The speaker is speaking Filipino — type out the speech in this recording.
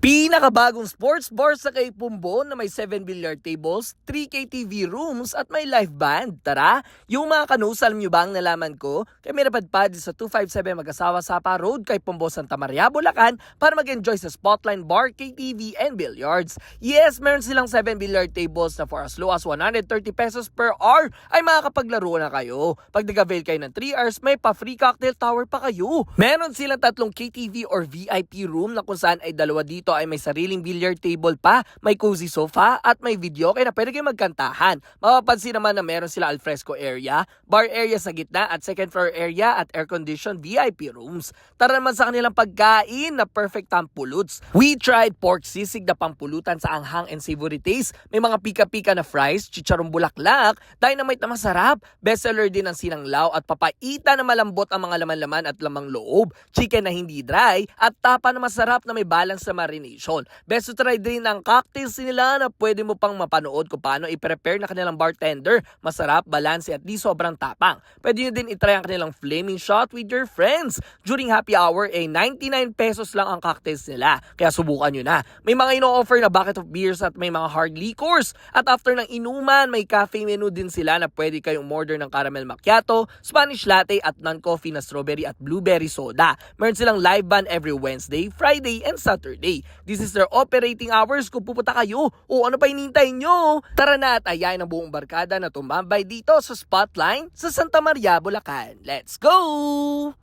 Pinakabagong sports bar sa kay Pumbo na may 7 billiard tables, 3K TV rooms at may live band. Tara, yung mga kanus, alam nyo ba ang nalaman ko? Kaya may napadpad sa 257 Mag-asawa Sapa Road kay Pumbo, Santa Maria, Bulacan para mag-enjoy sa Spotline Bar, KTV and Billiards. Yes, meron silang 7 billiard tables na for as low as 130 pesos per hour ay makakapaglaro na kayo. Pag nag-avail kayo ng 3 hours, may pa-free cocktail tower pa kayo. Meron silang 3 KTV or VIP room na kung saan ay 2 dito ay may sariling billiard table pa, may cozy sofa at may video kaya na pwede kayo magkantahan. Mapapansin naman na meron sila alfresco area, bar area sa gitna at second floor area at air-conditioned VIP rooms. Tara naman sa kanilang pagkain na perfect tampuluts. We tried pork sisig na pampulutan sa anghang and savory taste. May mga pika-pika na fries, chicharong bulaklak, dynamite na masarap, bestseller din ang sinanglaw at papaita na malambot ang mga laman-laman at lamang loob, chicken na hindi dry at tapa na masarap na may balance sa marination. Best to try din ang cocktails nila na pwede mo pang mapanood kung paano i-prepare na kanilang bartender. Masarap, balanse at di sobrang tapang. Pwede nyo din itry ang kanilang flaming shot with your friends. During happy hour, 99 pesos lang ang cocktails nila. Kaya subukan nyo na. May mga ino-offer na bucket of beers at may mga hard liquors. At after ng inuman, may cafe menu din sila na pwede kayong order ng caramel macchiato, Spanish latte at non-coffee na strawberry at blueberry soda. Meron silang live band every Wednesday, Friday, and Saturday. This is their operating hours kung pupunta kayo. O ano pa hinihintay nyo? Tara na at ayayin ang buong barkada na tumambay dito sa Spotline sa Santa Maria, Bulacan. Let's go!